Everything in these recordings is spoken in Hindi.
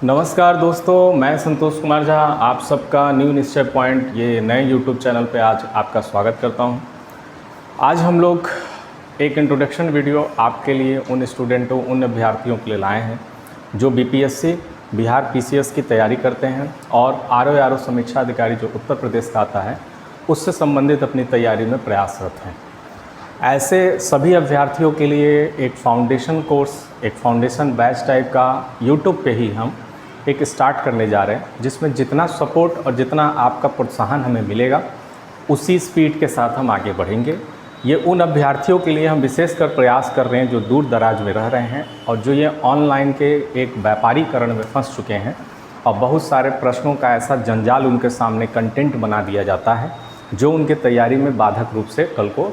नमस्कार दोस्तों, मैं संतोष कुमार झा आप सबका न्यू निश्चय पॉइंट ये नए यूट्यूब चैनल पे आज आपका स्वागत करता हूं। आज हम लोग एक इंट्रोडक्शन वीडियो आपके लिए उन स्टूडेंटों उन अभ्यर्थियों के लिए लाए हैं जो बीपीएससी बिहार पीसीएस की तैयारी करते हैं और आरओ समीक्षा अधिकारी जो उत्तर प्रदेश का आता है उससे संबंधित अपनी तैयारी में प्रयासरत हैं। ऐसे सभी अभ्यर्थियों के लिए एक फाउंडेशन कोर्स, एक फाउंडेशन बैच टाइप का यूट्यूब पे ही हम एक स्टार्ट करने जा रहे हैं, जिसमें जितना सपोर्ट और जितना आपका प्रोत्साहन हमें मिलेगा उसी स्पीड के साथ हम आगे बढ़ेंगे। ये उन अभ्यर्थियों के लिए हम विशेषकर प्रयास कर रहे हैं जो दूर दराज में रह रहे हैं और जो ये ऑनलाइन के एक व्यापारीकरण में फंस चुके हैं और बहुत सारे प्रश्नों का ऐसा जंजाल उनके सामने कंटेंट बना दिया जाता है जो उनके तैयारी में बाधक रूप से कल को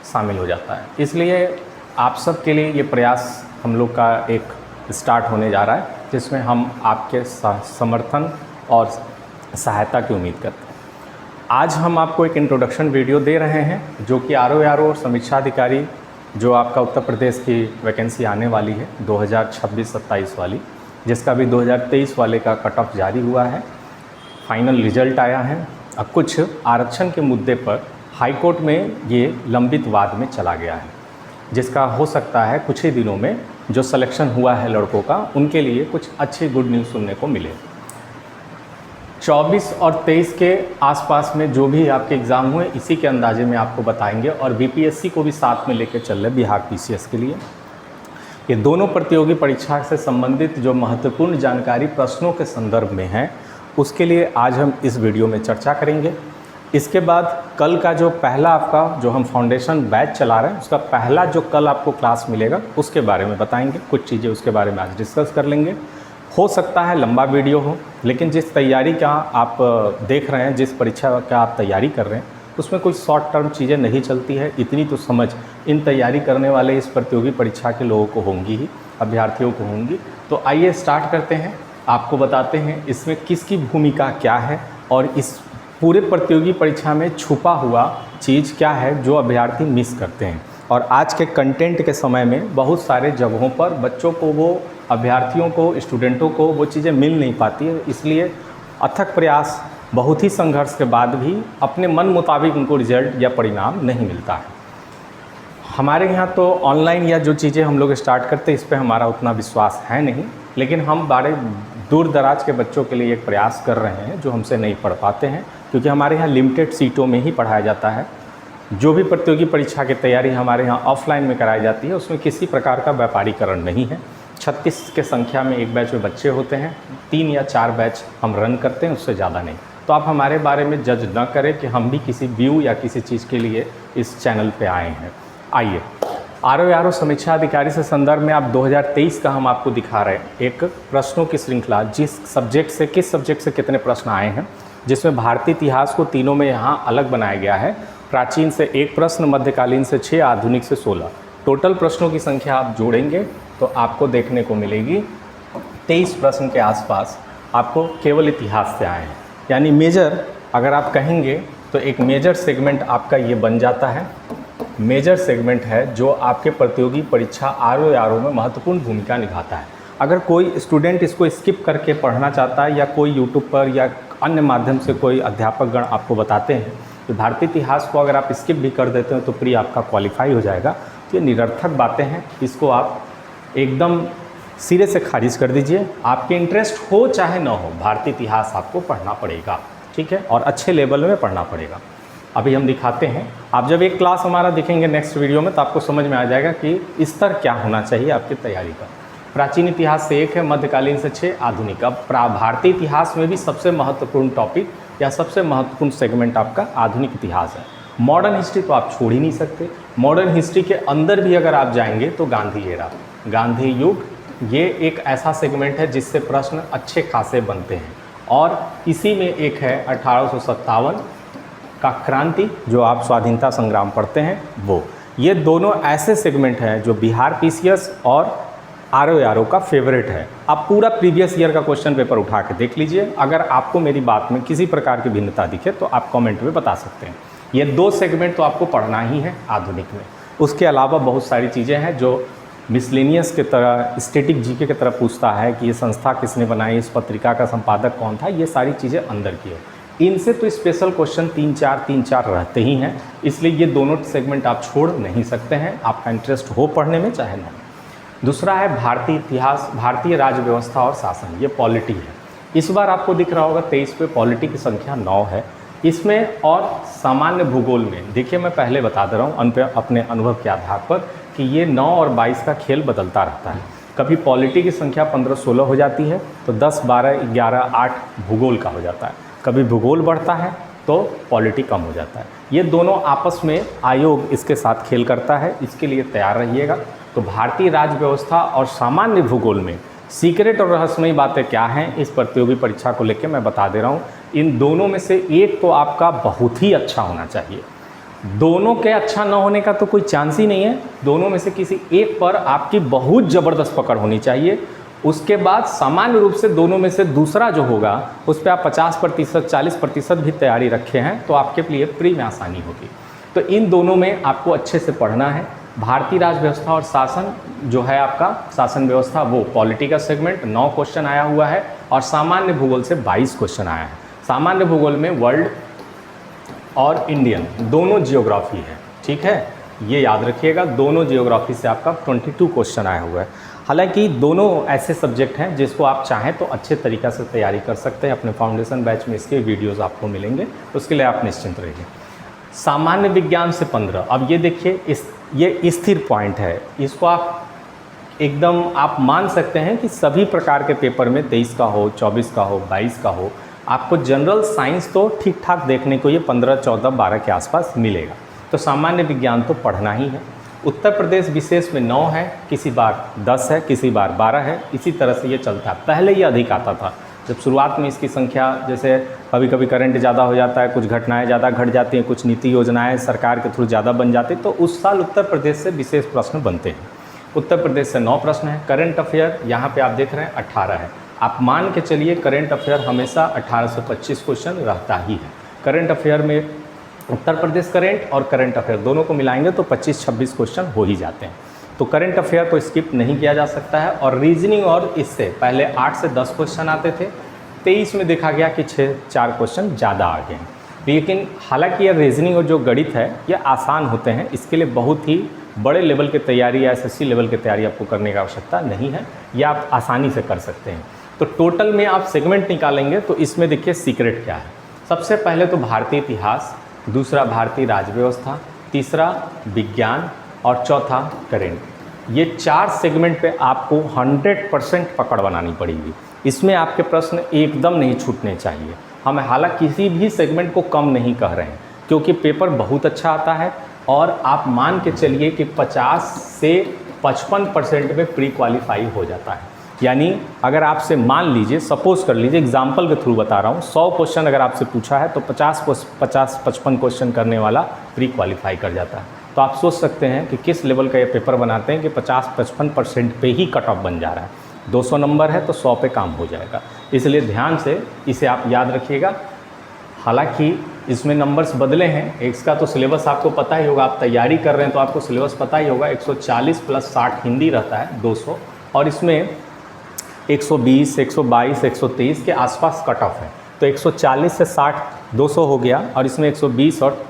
शामिल हो जाता है। इसलिए आप सब के लिए ये प्रयास हम लोग का एक स्टार्ट होने जा रहा है, जिसमें हम आपके समर्थन और सहायता की उम्मीद करते हैं। आज हम आपको एक इंट्रोडक्शन वीडियो दे रहे हैं जो कि आरओ और समीक्षा अधिकारी जो आपका उत्तर प्रदेश की वैकेंसी आने वाली है 2026-27 वाली, जिसका भी 2023 वाले का कट ऑफ जारी हुआ है, फाइनल रिजल्ट आया है। अब कुछ आरक्षण के मुद्दे पर हाई कोर्ट में ये लंबित वाद में चला गया है, जिसका हो सकता है कुछ ही दिनों में जो सिलेक्शन हुआ है लड़कों का उनके लिए कुछ अच्छी गुड न्यूज़ सुनने को मिले। 24 और 23 के आसपास में जो भी आपके एग्ज़ाम हुए इसी के अंदाजे में आपको बताएंगे और बीपीएससी को भी साथ में लेकर चल रहे बिहार पीसीएस के लिए। ये दोनों प्रतियोगी परीक्षा से संबंधित जो महत्वपूर्ण जानकारी प्रश्नों के संदर्भ में है उसके लिए आज हम इस वीडियो में चर्चा करेंगे। इसके बाद कल का जो पहला आपका जो हम फाउंडेशन बैच चला रहे हैं उसका पहला जो कल आपको क्लास मिलेगा उसके बारे में बताएंगे, कुछ चीज़ें उसके बारे में आज डिस्कस कर लेंगे। हो सकता है लंबा वीडियो हो, लेकिन जिस तैयारी का आप देख रहे हैं, जिस परीक्षा का आप तैयारी कर रहे हैं उसमें कोई शॉर्ट टर्म चीज़ें नहीं चलती है, इतनी तो समझ इन तैयारी करने वाले इस प्रतियोगी परीक्षा के लोगों को होंगी ही, अभ्यर्थियों को होंगी। तो आइए स्टार्ट करते हैं, आपको बताते हैं इसमें किसकी भूमिका क्या है और इस पूरे प्रतियोगी परीक्षा में छुपा हुआ चीज़ क्या है जो अभ्यर्थी मिस करते हैं। और आज के कंटेंट के समय में बहुत सारे जगहों पर बच्चों को, वो अभ्यर्थियों को, स्टूडेंटों को वो चीज़ें मिल नहीं पाती है, इसलिए अथक प्रयास, बहुत ही संघर्ष के बाद भी अपने मन मुताबिक उनको रिजल्ट या परिणाम नहीं मिलता है। हमारे यहाँ तो ऑनलाइन या जो चीज़ें हम लोग स्टार्ट करते हैं इस पर हमारा उतना विश्वास है नहीं, लेकिन हम बड़े दूर दराज के बच्चों के लिए एक प्रयास कर रहे हैं जो हमसे नहीं पढ़ पाते हैं, क्योंकि हमारे यहाँ लिमिटेड सीटों में ही पढ़ाया जाता है। जो भी प्रतियोगी परीक्षा की तैयारी हमारे यहाँ ऑफलाइन में कराई जाती है उसमें किसी प्रकार का व्यापारीकरण नहीं है। 36 के संख्या में एक बैच में बच्चे होते हैं, 3 या 4 बैच हम रन करते हैं, उससे ज़्यादा नहीं। तो आप हमारे बारे में जज न करें कि हम भी किसी व्यू या किसी चीज़ के लिए इस चैनल पे आए हैं। आइए आरओ समीक्षा अधिकारी से संदर्भ में आप 2023 का हम आपको दिखा रहे हैं एक प्रश्नों की श्रृंखला, जिस सब्जेक्ट से किस सब्जेक्ट से कितने प्रश्न आए हैं, जिसमें भारतीय इतिहास को तीनों में यहाँ अलग बनाया गया है। प्राचीन से 1 प्रश्न, मध्यकालीन से 6, आधुनिक से 16। टोटल प्रश्नों की संख्या आप जोड़ेंगे तो आपको देखने को मिलेगी 23 प्रश्न के आसपास आपको केवल इतिहास से आए हैं। यानी मेजर अगर आप कहेंगे तो एक मेजर सेगमेंट आपका ये बन जाता है। मेजर सेगमेंट है जो आपके प्रतियोगी परीक्षा आरओ में महत्वपूर्ण भूमिका निभाता है। अगर कोई स्टूडेंट इसको स्किप करके पढ़ना चाहता है या कोई यूट्यूब पर या अन्य माध्यम से कोई अध्यापक गण आपको बताते हैं तो भारतीय इतिहास को अगर आप स्किप भी कर देते हो तो प्री आपका क्वालिफाई हो जाएगा, तो ये निरर्थक बातें हैं, इसको आप एकदम सिरे से खारिज कर दीजिए। आपके इंटरेस्ट हो चाहे ना हो, भारतीय इतिहास आपको पढ़ना पड़ेगा, ठीक है, और अच्छे लेवल में पढ़ना पड़ेगा। अभी हम दिखाते हैं, आप जब एक क्लास हमारा देखेंगे नेक्स्ट वीडियो में तो आपको समझ में आ जाएगा कि स्तर क्या होना चाहिए आपकी तैयारी का। प्राचीन इतिहास से 1 है, मध्यकालीन से 6, आधुनिक। अब भारतीय इतिहास में भी सबसे महत्वपूर्ण टॉपिक या सबसे महत्वपूर्ण सेगमेंट आपका आधुनिक इतिहास है। मॉडर्न हिस्ट्री तो आप छोड़ ही नहीं सकते। मॉडर्न हिस्ट्री के अंदर भी अगर आप जाएंगे तो गांधी एरा, गांधी युग, ये एक ऐसा सेगमेंट है जिससे प्रश्न अच्छे खासे बनते हैं। और इसी में एक है 1857 का क्रांति, जो आप स्वाधीनता संग्राम पढ़ते हैं वो। ये दोनों ऐसे सेगमेंट हैं जो बिहार पीसीएस और आरओ का फेवरेट है। आप पूरा प्रीवियस ईयर का क्वेश्चन पेपर उठा के देख लीजिए, अगर आपको मेरी बात में किसी प्रकार की भिन्नता दिखे तो आप कमेंट में बता सकते हैं। ये 2 सेगमेंट तो आपको पढ़ना ही है आधुनिक में। उसके अलावा बहुत सारी चीज़ें हैं जो मिसलेनियस के तरह, स्टैटिक जीके की तरह पूछता है कि ये संस्था किसने बनाई, इस पत्रिका का संपादक कौन था, ये सारी चीज़ें अंदर की है। इनसे तो स्पेशल क्वेश्चन 3-4 रहते ही हैं, इसलिए ये दोनों सेगमेंट आप छोड़ नहीं सकते हैं, आपका इंटरेस्ट हो पढ़ने में चाहे ना। दूसरा है भारतीय इतिहास, भारतीय राज्य व्यवस्था और शासन, ये पॉलिटी है। इस बार आपको दिख रहा होगा 23 पे पॉलिटी की संख्या 9 है इसमें। और सामान्य भूगोल में देखिए, मैं पहले बता दे रहा हूँ अपने अनुभव के आधार पर कि ये 9 और 22 का खेल बदलता रहता है। कभी पॉलिटी की संख्या 15-16 हो जाती है तो 10, 12, 11, 8 भूगोल का हो जाता है। कभी भूगोल बढ़ता है तो पॉलिटी कम हो जाता है। ये दोनों आपस में आयोग इसके साथ खेल करता है, इसके लिए तैयार रहिएगा। तो भारतीय राज्य व्यवस्था और सामान्य भूगोल में सीक्रेट और रहस्यमयी बातें क्या हैं, इस प्रतियोगी परीक्षा को लेकर मैं बता दे रहा हूँ। इन दोनों में से एक तो आपका बहुत ही अच्छा होना चाहिए, दोनों के अच्छा न होने का तो कोई चांस ही नहीं है। दोनों में से किसी एक पर आपकी बहुत ज़बरदस्त पकड़ होनी चाहिए। उसके बाद सामान्य रूप से दोनों में से दूसरा जो होगा उस पर आप 50%, 40% भी तैयारी रखे हैं तो आपके लिए प्री में आसानी होगी। तो इन दोनों में आपको अच्छे से पढ़ना है। भारतीय राज्य व्यवस्था और शासन जो है आपका शासन व्यवस्था, वो पॉलिटी का सेगमेंट 9 क्वेश्चन आया हुआ है और सामान्य भूगोल से 22 क्वेश्चन आया है। सामान्य भूगोल में वर्ल्ड और इंडियन दोनों जियोग्राफी है, ठीक है, ये याद रखिएगा। दोनों जियोग्राफी से आपका 22 क्वेश्चन आया हुआ है। हालांकि दोनों ऐसे सब्जेक्ट हैं जिसको आप चाहें तो अच्छे तरीक़ा से तैयारी कर सकते हैं। अपने फाउंडेशन बैच में इसके वीडियोस आपको मिलेंगे, उसके लिए आप निश्चिंत रहिए। सामान्य विज्ञान से 15, अब ये देखिए ये स्थिर पॉइंट है, इसको आप एकदम आप मान सकते हैं कि सभी प्रकार के पेपर में 23 का हो, 24 का हो, 22 का हो, आपको जनरल साइंस तो ठीक ठाक देखने को ये 15, 14, 12 के आसपास मिलेगा। तो सामान्य विज्ञान तो पढ़ना ही है। उत्तर प्रदेश विशेष में 9 है, किसी बार 10 है, किसी बार 12 है, इसी तरह से ये चलता है। पहले ये अधिक आता था, जब शुरुआत में इसकी संख्या, जैसे कभी कभी करंट ज़्यादा हो जाता है, कुछ घटनाएं ज़्यादा घट जाती हैं, कुछ नीति योजनाएं सरकार के थ्रू ज़्यादा बन जाती, तो उस साल उत्तर प्रदेश से विशेष प्रश्न बनते हैं। उत्तर प्रदेश से 9 प्रश्न हैं। करंट अफेयर यहाँ पे आप देख रहे हैं 18 है। आप मान के चलिए करंट अफेयर हमेशा 18 से 25 क्वेश्चन रहता ही है। करंट अफेयर में उत्तर प्रदेश करंट और करंट अफेयर दोनों को मिलाएंगे तो 25-26 क्वेश्चन हो ही जाते हैं। तो करंट अफेयर को स्किप नहीं किया जा सकता है। और रीजनिंग और इससे पहले 8 से 10 क्वेश्चन आते थे, 23 में देखा गया कि 6-4 क्वेश्चन ज़्यादा आ गए हैं। लेकिन हालांकि यह रीजनिंग और जो गणित है ये आसान होते हैं, इसके लिए बहुत ही बड़े लेवल की तैयारी या SSC लेवल की तैयारी आपको करने की आवश्यकता नहीं है, यह आप आसानी से कर सकते हैं। तो टोटल में आप सेगमेंट निकालेंगे तो इसमें देखिए सीक्रेट क्या है। सबसे पहले तो भारतीय इतिहास, दूसरा भारतीय राज्य व्यवस्था, तीसरा विज्ञान और चौथा करंट। ये 4 सेगमेंट पे आपको 100% पकड़ बनानी पड़ेगी। इसमें आपके प्रश्न एकदम नहीं छूटने चाहिए। हम हालांकि किसी भी सेगमेंट को कम नहीं कह रहे हैं, क्योंकि पेपर बहुत अच्छा आता है और आप मान के चलिए कि 50 से 55% में प्री क्वालिफाई हो जाता है। यानी अगर आपसे मान लीजिए, सपोज कर लीजिए, एग्जाम्पल के थ्रू बता रहा हूँ, 100 क्वेश्चन अगर आपसे पूछा है तो 50-55 क्वेश्चन करने वाला प्री क्वालिफाई कर जाता है। तो आप सोच सकते हैं कि किस लेवल का ये पेपर बनाते हैं कि 50-55% पे ही कट ऑफ बन जा रहा है। 200 नंबर है तो 100 पे काम हो जाएगा। इसलिए ध्यान से इसे आप याद रखिएगा। हालांकि इसमें नंबर्स बदले हैं, इसका तो सिलेबस आपको पता ही होगा, आप तैयारी कर रहे हैं तो आपको सिलेबस पता ही होगा। 140 + 60 हिंदी रहता है 200, और इसमें 120, 122, 123 के आसपास कट ऑफ है। तो 140 से 60 200 हो गया, और इसमें 120 और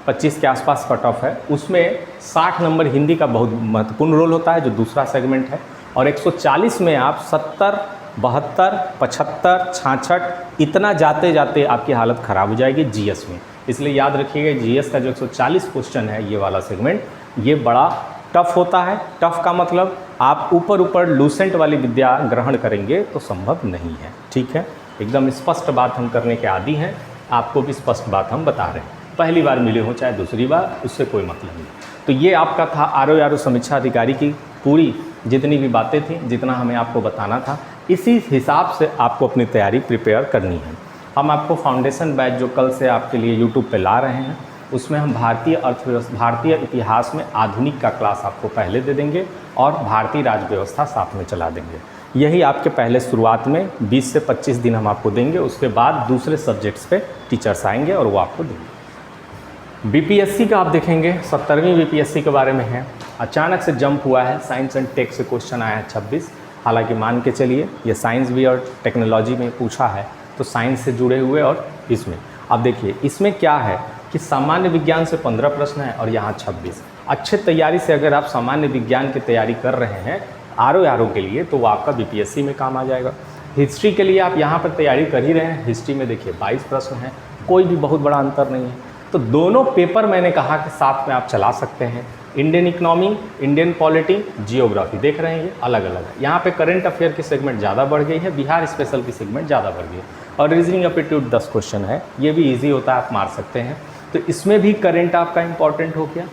25 के आसपास कट ऑफ है। उसमें 60 नंबर हिंदी का बहुत महत्वपूर्ण रोल होता है, जो दूसरा सेगमेंट है। और 140 में आप 70, 72, 75, 66 इतना जाते जाते आपकी हालत ख़राब हो जाएगी जीएस में। इसलिए याद रखिएगा, जीएस का जो 140 क्वेश्चन है, ये वाला सेगमेंट, ये बड़ा टफ होता है। टफ का मतलब आप ऊपर लूसेंट वाली विद्या ग्रहण करेंगे तो संभव नहीं है, ठीक है। एकदम स्पष्ट बात हम करने के आदी हैं, आपको भी स्पष्ट बात हम बता रहे हैं। पहली बार मिले हो चाहे दूसरी बार, उससे कोई मतलब नहीं। तो ये आपका था आरओ समीक्षा अधिकारी की पूरी जितनी भी बातें थी, जितना हमें आपको बताना था, इसी हिसाब से आपको अपनी तैयारी प्रिपेयर करनी है। हम आपको फाउंडेशन बैच जो कल से आपके लिए यूट्यूब पे ला रहे हैं, उसमें हम भारतीय अर्थव्यवस्था, भारतीय इतिहास में आधुनिक का क्लास आपको पहले दे देंगे और भारतीय राज्य व्यवस्था साथ में चला देंगे। यही आपके पहले शुरुआत में 20 से 25 दिन हम आपको देंगे। उसके बाद दूसरे सब्जेक्ट्स पे टीचर्स आएंगे और वो आपको देंगे। बीपीएससी का आप देखेंगे 70वीं बीपीएससी के बारे में है। अचानक से जंप हुआ है, साइंस एंड टेक से क्वेश्चन आया है 26। हालांकि मान के चलिए ये साइंस भी और टेक्नोलॉजी में पूछा है, तो साइंस से जुड़े हुए और इसमें अब देखिए इसमें क्या है कि सामान्य विज्ञान से 15 प्रश्न है और यहाँ 26। अच्छे तैयारी से अगर आप सामान्य विज्ञान की तैयारी कर रहे हैं आर के लिए, तो वो आपका बीपीएससी में काम आ जाएगा। हिस्ट्री के लिए आप यहाँ पर तैयारी कर ही रहे हैं, हिस्ट्री में देखिए 22 प्रश्न हैं, कोई भी बहुत बड़ा अंतर नहीं है। तो दोनों पेपर मैंने कहा कि साथ में आप चला सकते हैं। Indian economy, Indian polity, geography देख रहे हैं ये अलग अलग है। यहाँ पे करंट अफेयर की सेगमेंट ज़्यादा बढ़ गई है, बिहार स्पेशल की सेगमेंट ज़्यादा बढ़ गई है। और रीजनिंग एप्टीट्यूड 10 क्वेश्चन है, ये भी ईजी होता है, आप मार सकते हैं। तो इसमें भी करंट आपका इम्पॉर्टेंट हो गया।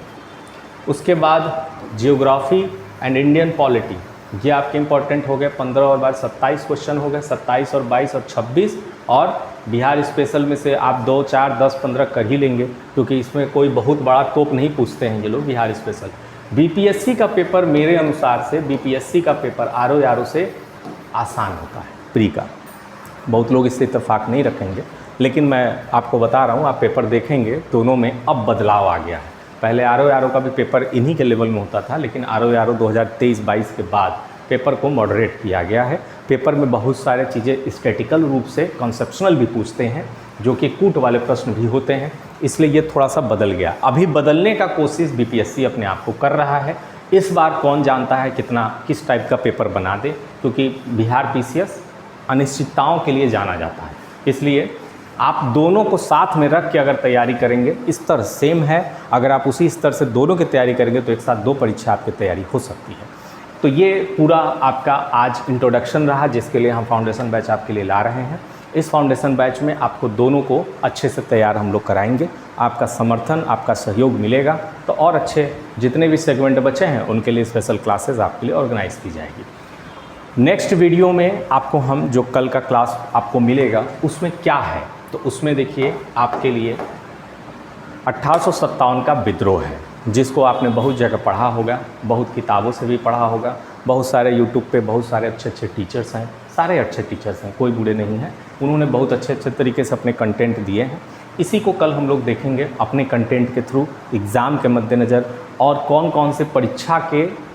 उसके बाद जियोग्राफी एंड इंडियन पॉलिटी ये आपके इंपॉर्टेंट हो गए। 15 और 12 27 क्वेश्चन हो गए, 27 और 22 और 26। और बिहार स्पेशल में से आप 2, 4, 10, 15 कर ही लेंगे, क्योंकि इसमें कोई बहुत बड़ा तोप नहीं पूछते हैं ये लोग बिहार स्पेशल। बीपीएससी का पेपर मेरे अनुसार से बीपीएससी का पेपर आर से आसान होता है प्री का। बहुत लोग इससे इत्तेफाक नहीं रखेंगे, लेकिन मैं आपको बता रहा हूँ, आप पेपर देखेंगे दोनों में अब बदलाव आ गया है। पहले आर का भी पेपर इन्हीं के लेवल में होता था, लेकिन आर 2023-22 के बाद पेपर को मॉडरेट किया गया है। पेपर में बहुत सारे चीज़ें स्टैटिकल रूप से कॉन्सेप्शनल भी पूछते हैं, जो कि कूट वाले प्रश्न भी होते हैं, इसलिए ये थोड़ा सा बदल गया। अभी बदलने का कोशिश बीपीएससी अपने आप को कर रहा है। इस बार कौन जानता है कितना किस टाइप का पेपर बना दे, क्योंकि बिहार पीसीएस अनिश्चितताओं के लिए जाना जाता है। इसलिए आप दोनों को साथ में रख के अगर तैयारी करेंगे, स्तर सेम है, अगर आप उसी स्तर से दोनों की तैयारी करेंगे तो एक साथ 2 परीक्षा आपकी तैयारी हो सकती है। तो ये पूरा आपका आज इंट्रोडक्शन रहा, जिसके लिए हम फाउंडेशन बैच आपके लिए ला रहे हैं। इस फाउंडेशन बैच में आपको दोनों को अच्छे से तैयार हम लोग कराएंगे। आपका समर्थन, आपका सहयोग मिलेगा तो और अच्छे जितने भी सेगमेंट बचे हैं उनके लिए स्पेशल क्लासेस आपके लिए ऑर्गेनाइज की जाएगी। नेक्स्ट वीडियो में आपको हम जो कल का क्लास आपको मिलेगा उसमें क्या है, तो उसमें देखिए आपके लिए 1857 का विद्रोह है, जिसको आपने बहुत जगह पढ़ा होगा, बहुत किताबों से भी पढ़ा होगा। बहुत सारे यूट्यूब पे बहुत सारे अच्छे अच्छे टीचर्स हैं, सारे अच्छे टीचर्स हैं, कोई बुरे नहीं हैं। उन्होंने बहुत अच्छे अच्छे तरीके से अपने कंटेंट दिए हैं। इसी को कल हम लोग देखेंगे अपने कंटेंट के थ्रू एग्ज़ाम के मद्देनज़र, और कौन कौन से परीक्षा के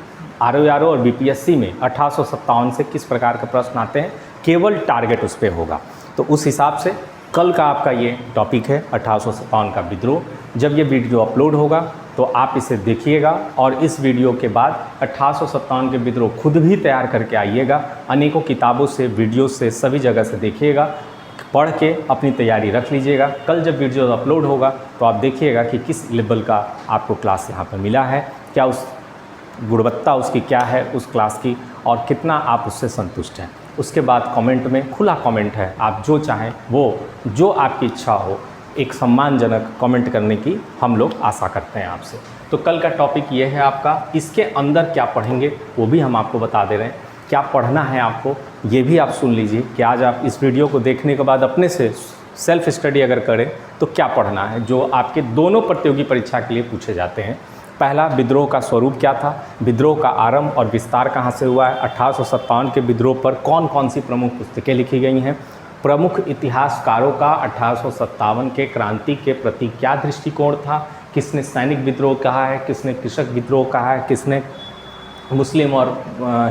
आर और बीपीएससी में 1857 से किस प्रकार के प्रश्न आते हैं, केवल टारगेट उस पर होगा। तो उस हिसाब से कल का आपका ये टॉपिक है 1857 का विद्रोह। जब ये वीडियो अपलोड होगा तो आप इसे देखिएगा, और इस वीडियो के बाद 1857 के विद्रोह खुद भी तैयार करके आइएगा। अनेकों किताबों से, वीडियो से, सभी जगह से देखिएगा, पढ़ के अपनी तैयारी रख लीजिएगा। कल जब वीडियो अपलोड होगा तो आप देखिएगा कि किस लेवल का आपको क्लास यहाँ पर मिला है, क्या उस गुणवत्ता उसकी क्या है उस क्लास की, और कितना आप उससे संतुष्ट हैं। उसके बाद कमेंट में, खुला कमेंट है, आप जो चाहें वो, जो आपकी इच्छा हो, एक सम्मानजनक कमेंट करने की हम लोग आशा करते हैं आपसे। तो कल का टॉपिक ये है आपका। इसके अंदर क्या पढ़ेंगे वो भी हम आपको बता दे रहे हैं। क्या पढ़ना है आपको ये भी आप सुन लीजिए कि आज आप इस वीडियो को देखने के बाद अपने से सेल्फ स्टडी अगर करें तो क्या पढ़ना है, जो आपके दोनों प्रतियोगी परीक्षा के लिए पूछे जाते हैं। पहला, विद्रोह का स्वरूप क्या था, विद्रोह का आरंभ और विस्तार कहाँ से हुआ है, 1857 के विद्रोह पर कौन कौन सी प्रमुख पुस्तकें लिखी गई हैं, प्रमुख इतिहासकारों का 1857 के क्रांति के प्रति क्या दृष्टिकोण था, किसने सैनिक विद्रोह कहा है, किसने कृषक विद्रोह कहा है, किसने मुस्लिम और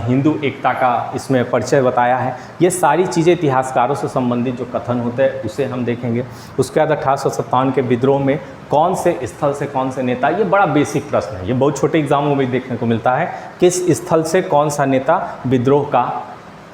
हिंदू एकता का इसमें परिचय बताया है। ये सारी चीज़ें इतिहासकारों से संबंधित जो कथन होते हैं उसे हम देखेंगे। उसके बाद 1857 के विद्रोह में कौन से स्थल से कौन से नेता, ये बड़ा बेसिक प्रश्न है, ये बहुत छोटे एग्जामों में देखने को मिलता है, किस स्थल से कौन सा नेता विद्रोह का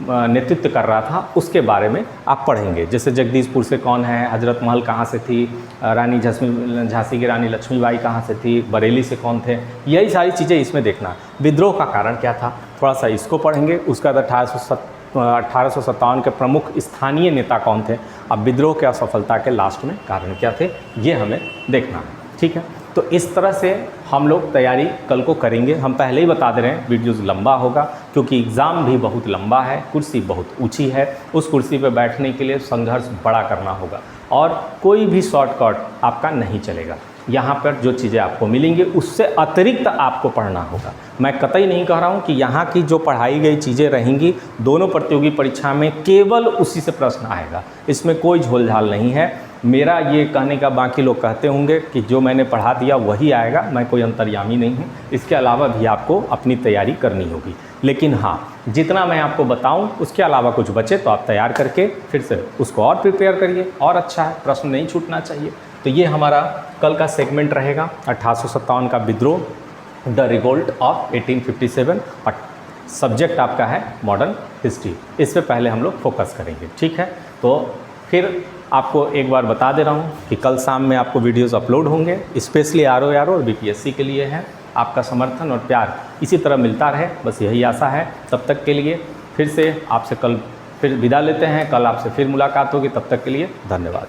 नेतृत्व कर रहा था उसके बारे में आप पढ़ेंगे। जैसे जगदीशपुर से कौन है, हजरत महल कहाँ से थी, रानी झांसी की रानी लक्ष्मीबाई कहाँ से थी, बरेली से कौन थे, यही सारी चीज़ें इसमें देखना। विद्रोह का कारण क्या था, थोड़ा सा इसको पढ़ेंगे। उसका 1857 के प्रमुख स्थानीय नेता कौन थे, अब विद्रोह के असफलता के लास्ट में कारण क्या थे, ये हमें देखना है। ठीक है, तो इस तरह से हम लोग तैयारी कल को करेंगे। हम पहले ही बता दे रहे हैं वीडियोज़ लंबा होगा, क्योंकि एग्ज़ाम भी बहुत लंबा है, कुर्सी बहुत ऊंची है, उस कुर्सी पर बैठने के लिए संघर्ष बड़ा करना होगा, और कोई भी शॉर्टकट आपका नहीं चलेगा। यहाँ पर जो चीज़ें आपको मिलेंगी उससे अतिरिक्त आपको पढ़ना होगा। मैं कतई नहीं कह रहा हूँ कि यहाँ की जो पढ़ाई गई चीज़ें रहेंगी दोनों प्रतियोगी परीक्षा में केवल उसी से प्रश्न आएगा, इसमें कोई झोल झाल नहीं है। मेरा ये कहने का, बाकी लोग कहते होंगे कि जो मैंने पढ़ा दिया वही आएगा, मैं कोई अंतर्यामी नहीं हूँ, इसके अलावा भी आपको अपनी तैयारी करनी होगी। लेकिन हाँ, जितना मैं आपको बताऊं उसके अलावा कुछ बचे तो आप तैयार करके फिर से उसको और प्रिपेयर करिए, और अच्छा है, प्रश्न नहीं छूटना चाहिए। तो ये हमारा कल का सेगमेंट रहेगा 1857 का विद्रोह, द रिवोल्ट ऑफ 1857, और सब्जेक्ट आपका है मॉडर्न हिस्ट्री। इस पे पहले हम लोग फोकस करेंगे, ठीक है। तो फिर आपको एक बार बता दे रहा हूँ कि कल शाम में आपको वीडियोस अपलोड होंगे, स्पेशली आर और बीपीएससी के लिए है। आपका समर्थन और प्यार इसी तरह मिलता रहे, बस यही आशा है। तब तक के लिए फिर से आपसे कल फिर विदा लेते हैं, कल आपसे फिर मुलाकात होगी। तब तक के लिए धन्यवाद।